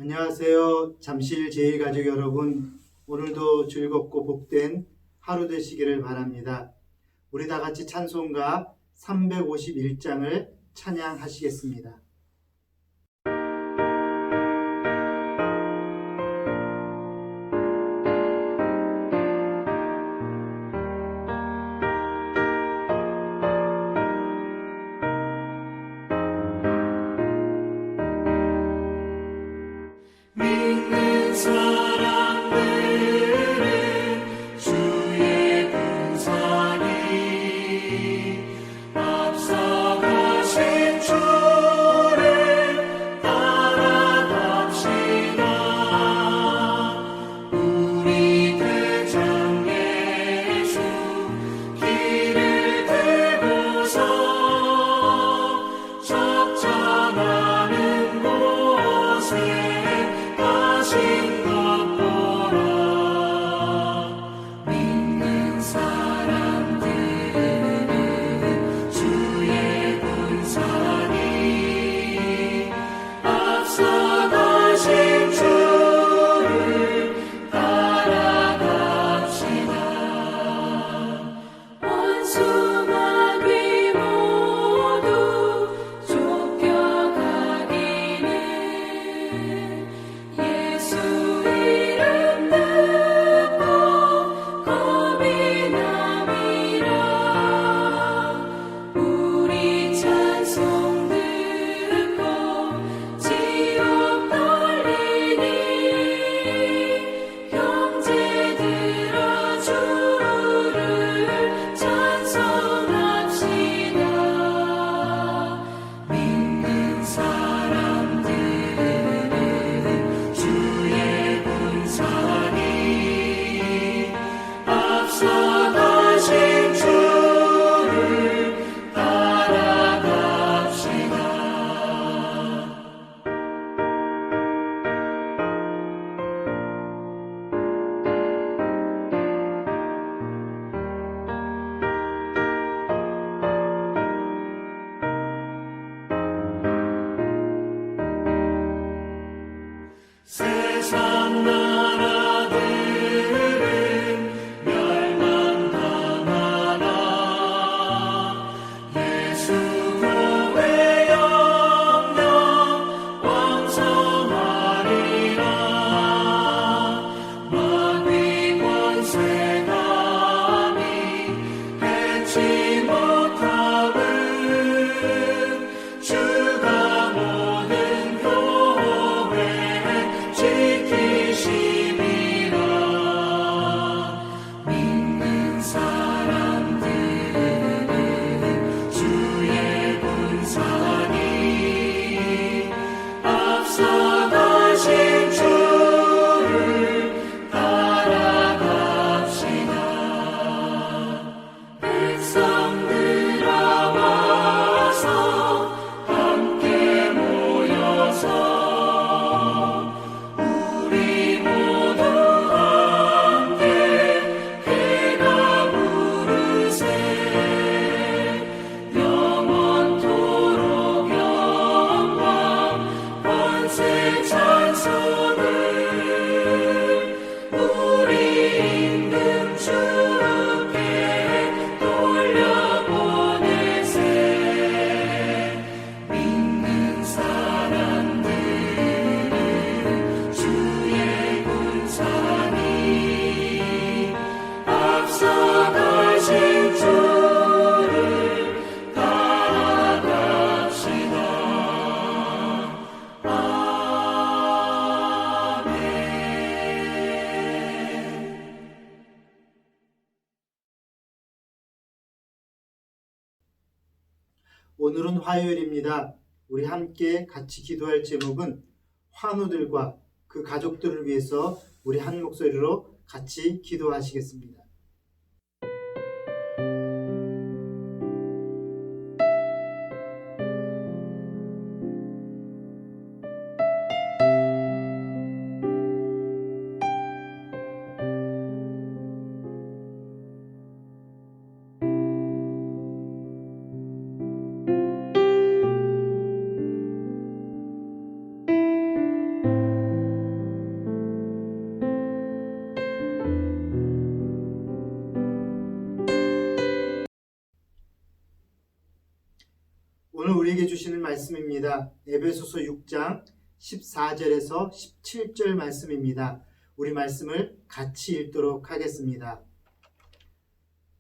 안녕하세요. 잠실 제일가족 여러분. 오늘도 즐겁고 복된 하루 되시기를 바랍니다. 우리 다 같이 찬송가 351장을 찬양하시겠습니다. 믿는 사람들은 주의 군사니 앞서가신 주를 따라갑시다. 우리 대장 예수 길을 들고서 적전하는 곳에 가신 것 보라. 믿는 사람들은 주의 군사니 앞서가신 주를 따라갑시다. 원수마귀 모두 쫓겨가기는 예수 이름 듣고 겁이 남이라. 우리 찬송 듣고 지옥 떨리니 형제들아 주를 찬송합시다. 믿는 사람들은 주의 군사니 앞서가신 주를 따라갑시다. 세상 나라들은 멸망당하나 예수 교회 영영 왕성하리라. 마귀 권세 감히 해치 못함은 주가 모든 교회 지키심이라. 믿는 사람들은 주의 군사니 앞서가신 주를 따라갑시다. 백성들아 와서 함께 모여서 우리 모두 함께 해가 부르세. 영원토록 영광 권세 찬송을 우리 임금 주께 돌려보내세. 믿는 사람들은 주의 군사니 앞서가신 주를 따라갑시다. 아멘. 오늘은 화요일입니다. 우리 함께 같이 기도할 제목은 환우들과 그 가족들을 위해서 우리 한 목소리로 같이 기도하시겠습니다. 오늘 우리에게 주시는 말씀입니다. 에베소서 6장 14절에서 17절 말씀입니다. 우리 말씀을 같이 읽도록 하겠습니다.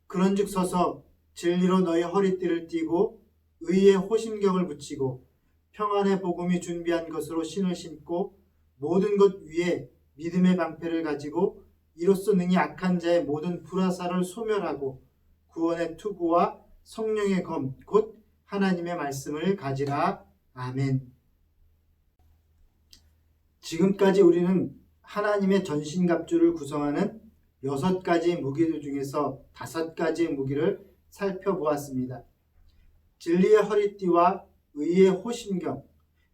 그런즉 서서 진리로 너희 허리띠를 띠고 의의 호심경을 붙이고 평안의 복음이 준비한 것으로 신을 신고 모든 것 위에 믿음의 방패를 가지고 이로써 능히 악한 자의 모든 불화살을 소멸하고 구원의 투구와 성령의 검 곧 하나님의 말씀을 가지라. 아멘. 지금까지 우리는 하나님의 전신갑주를 구성하는 6가지 무기들 중에서 5가지의 무기를 살펴보았습니다. 진리의 허리띠와 의의 호심경,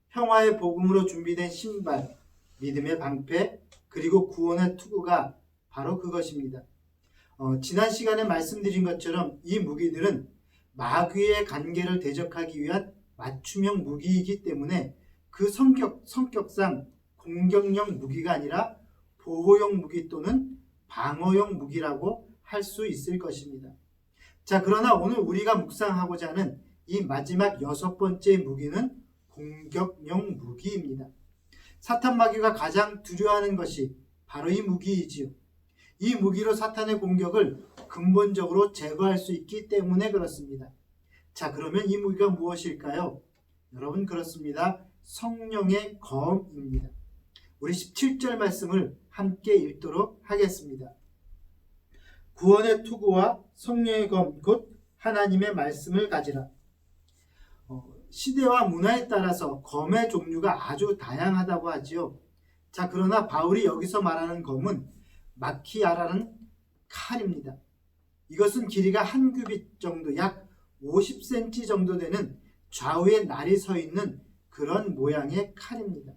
평화의 복음으로 준비된 신발, 믿음의 방패, 그리고 구원의 투구가 바로 그것입니다. 지난 시간에 말씀드린 것처럼 이 무기들은 마귀의 관계를 대적하기 위한 맞춤형 무기이기 때문에 그 성격상 공격용 무기가 아니라 보호용 무기 또는 방어용 무기라고 할 수 있을 것입니다. 자, 그러나 오늘 우리가 묵상하고자 하는 이 마지막 6번째 무기는 공격용 무기입니다. 사탄 마귀가 가장 두려워하는 것이 바로 이 무기이지요. 이 무기로 사탄의 공격을 근본적으로 제거할 수 있기 때문에 그렇습니다. 자, 그러면 이 무기가 무엇일까요? 여러분, 그렇습니다. 성령의 검입니다. 우리 17절 말씀을 함께 읽도록 하겠습니다. 구원의 투구와 성령의 검 곧 하나님의 말씀을 가지라. 시대와 문화에 따라서 검의 종류가 아주 다양하다고 하지요. 자, 그러나 바울이 여기서 말하는 검은 마키아라는 칼입니다. 이것은 길이가 한 규빗 정도, 약 50cm 정도 되는 좌우에 날이 서 있는 그런 모양의 칼입니다.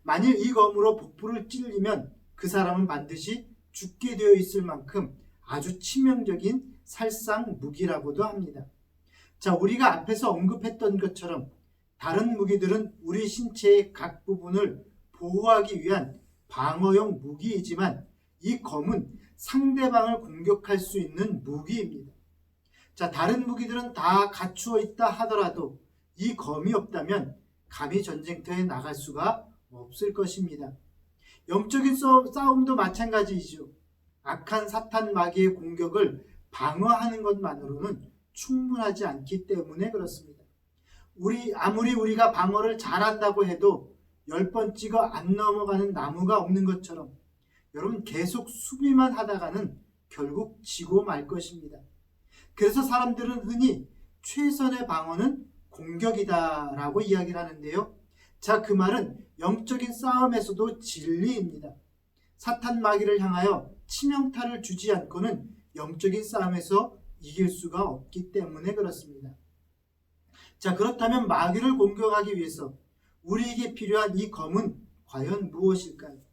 만일 이 검으로 복부를 찔리면 그 사람은 반드시 죽게 되어 있을 만큼 아주 치명적인 살상 무기라고도 합니다. 자, 우리가 앞에서 언급했던 것처럼 다른 무기들은 우리 신체의 각 부분을 보호하기 위한 방어용 무기이지만 이 검은 상대방을 공격할 수 있는 무기입니다. 자, 다른 무기들은 다 갖추어 있다 하더라도 이 검이 없다면 감히 전쟁터에 나갈 수가 없을 것입니다. 영적인 싸움도 마찬가지이죠. 악한 사탄 마귀의 공격을 방어하는 것만으로는 충분하지 않기 때문에 그렇습니다. 아무리 우리가 방어를 잘한다고 해도 10번 찍어 안 넘어가는 나무가 없는 것처럼 여러분, 계속 수비만 하다가는 결국 지고 말 것입니다. 그래서 사람들은 흔히 최선의 방어는 공격이다라고 이야기를 하는데요. 자, 그 말은 영적인 싸움에서도 진리입니다. 사탄 마귀를 향하여 치명타를 주지 않고는 영적인 싸움에서 이길 수가 없기 때문에 그렇습니다. 자, 그렇다면 마귀를 공격하기 위해서 우리에게 필요한 이 검은 과연 무엇일까요?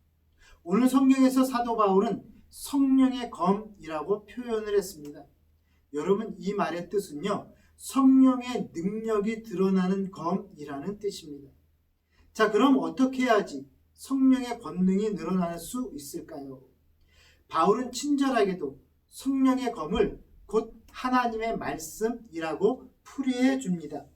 오늘 성경에서 사도 바울은 성령의 검이라고 표현을 했습니다. 여러분, 이 말의 뜻은요, 성령의 능력이 드러나는 검이라는 뜻입니다. 자, 그럼 어떻게 해야지 성령의 권능이 늘어날 수 있을까요? 바울은 친절하게도 성령의 검을 곧 하나님의 말씀이라고 풀이해 줍니다.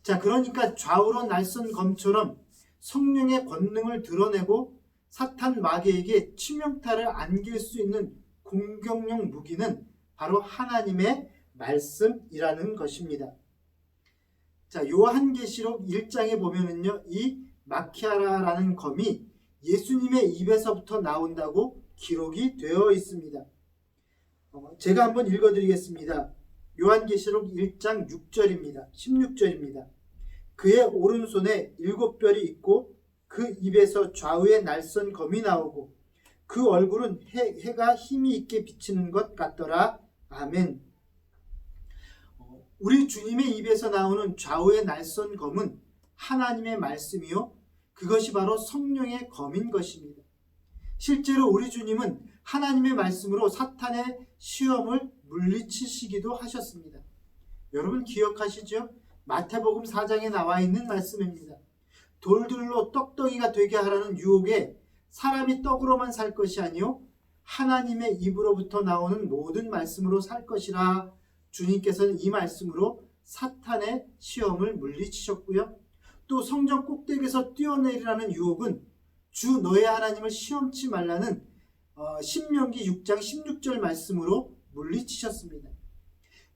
자, 그러니까 좌우로 날선 검처럼 성령의 권능을 드러내고 사탄 마귀에게 치명타를 안길 수 있는 공격용 무기는 바로 하나님의 말씀이라는 것입니다. 자, 요한계시록 1장에 보면은요, 이 마키아라라는 검이 예수님의 입에서부터 나온다고 기록이 되어 있습니다. 제가 한번 읽어드리겠습니다. 요한계시록 1장 6절입니다. 16절입니다. 그의 오른손에 7별이 있고 그 입에서 좌우에 날선 검이 나오고 그 얼굴은 해가 힘이 있게 비치는 것 같더라. 아멘. 우리 주님의 입에서 나오는 좌우의 날선 검은 하나님의 말씀이요, 그것이 바로 성령의 검인 것입니다. 실제로 우리 주님은 하나님의 말씀으로 사탄의 시험을 물리치시기도 하셨습니다. 여러분 기억하시죠? 마태복음 4장에 나와 있는 말씀입니다. 돌들로 떡덩이가 되게 하라는 유혹에 사람이 떡으로만 살 것이 아니요 하나님의 입으로부터 나오는 모든 말씀으로 살 것이라. 주님께서는 이 말씀으로 사탄의 시험을 물리치셨고요. 또 성전 꼭대기에서 뛰어내리라는 유혹은 주 너의 하나님을 시험치 말라는 신명기 6장 16절 말씀으로 물리치셨습니다.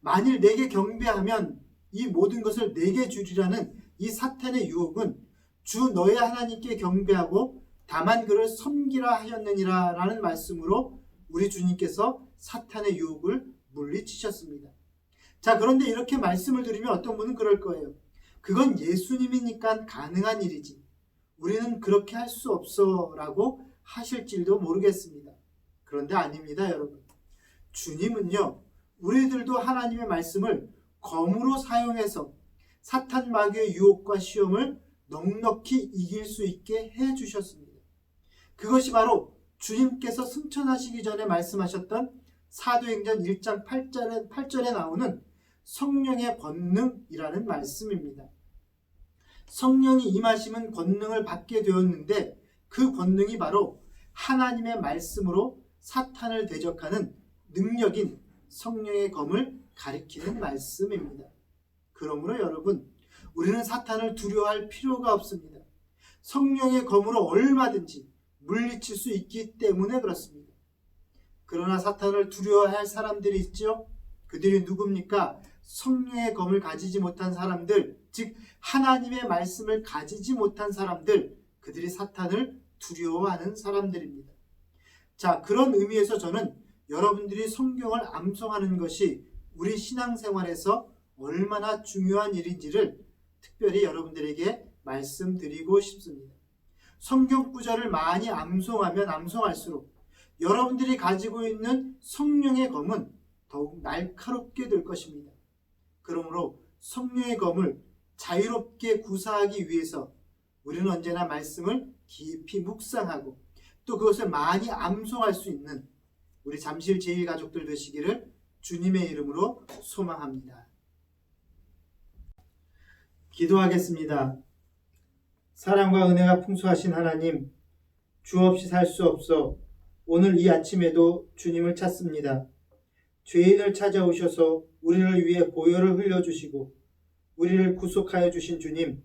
만일 내게 경배하면 이 모든 것을 내게 주리라는 이 사탄의 유혹은 주 너의 하나님께 경배하고 다만 그를 섬기라 하였느니라 라는 말씀으로 우리 주님께서 사탄의 유혹을 물리치셨습니다. 자, 그런데 이렇게 말씀을 드리면 어떤 분은 그럴 거예요. 그건 예수님이니까 가능한 일이지. 우리는 그렇게 할 수 없어 라고 하실지도 모르겠습니다. 그런데 아닙니다, 여러분. 주님은요, 우리들도 하나님의 말씀을 검으로 사용해서 사탄 마귀의 유혹과 시험을 넉넉히 이길 수 있게 해주셨습니다. 그것이 바로 주님께서 승천하시기 전에 말씀하셨던 사도행전 1장 8절에 나오는 성령의 권능이라는 말씀입니다. 성령이 임하시면 권능을 받게 되었는데 그 권능이 바로 하나님의 말씀으로 사탄을 대적하는 능력인 성령의 검을 가리키는 말씀입니다. 그러므로 여러분, 우리는 사탄을 두려워할 필요가 없습니다. 성령의 검으로 얼마든지 물리칠 수 있기 때문에 그렇습니다. 그러나 사탄을 두려워할 사람들이 있죠. 그들이 누굽니까? 성령의 검을 가지지 못한 사람들, 즉 하나님의 말씀을 가지지 못한 사람들, 그들이 사탄을 두려워하는 사람들입니다. 자, 그런 의미에서 저는 여러분들이 성경을 암송하는 것이 우리 신앙생활에서 얼마나 중요한 일인지를 특별히 여러분들에게 말씀드리고 싶습니다. 성경 구절을 많이 암송하면 암송할수록 여러분들이 가지고 있는 성령의 검은 더욱 날카롭게 될 것입니다. 그러므로 성령의 검을 자유롭게 구사하기 위해서 우리는 언제나 말씀을 깊이 묵상하고 또 그것을 많이 암송할 수 있는 우리 잠실 제1가족들 되시기를 주님의 이름으로 소망합니다. 기도하겠습니다. 사랑과 은혜가 풍성하신 하나님, 주 없이 살 수 없어 오늘 이 아침에도 주님을 찾습니다. 죄인을 찾아오셔서 우리를 위해 보혈을 흘려주시고 우리를 구속하여 주신 주님,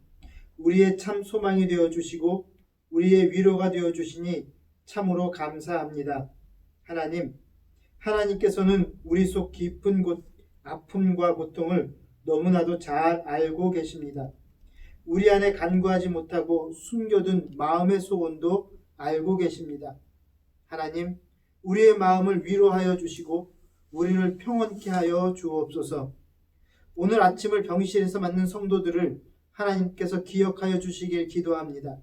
우리의 참 소망이 되어주시고 우리의 위로가 되어주시니 참으로 감사합니다. 하나님, 하나님께서는 우리 속 깊은 곳 아픔과 고통을 너무나도 잘 알고 계십니다. 우리 안에 간구하지 못하고 숨겨둔 마음의 소원도 알고 계십니다. 하나님, 우리의 마음을 위로하여 주시고 우리를 평온케 하여 주옵소서. 오늘 아침을 병실에서 맞는 성도들을 하나님께서 기억하여 주시길 기도합니다.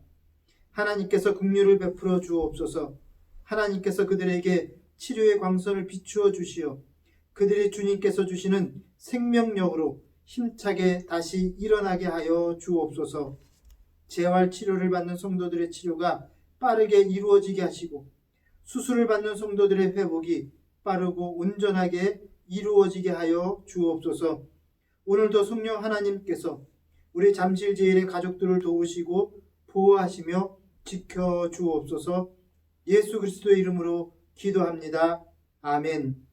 하나님께서 긍휼을 베풀어 주옵소서. 하나님께서 그들에게 치료의 광선을 비추어 주시어 그들이 주님께서 주시는 생명력으로 힘차게 다시 일어나게 하여 주옵소서. 재활 치료를 받는 성도들의 치료가 빠르게 이루어지게 하시고 수술을 받는 성도들의 회복이 빠르고 온전하게 이루어지게 하여 주옵소서. 오늘도 성령 하나님께서 우리 잠실제일의 가족들을 도우시고 보호하시며 지켜 주옵소서. 예수 그리스도의 이름으로 기도합니다. 아멘.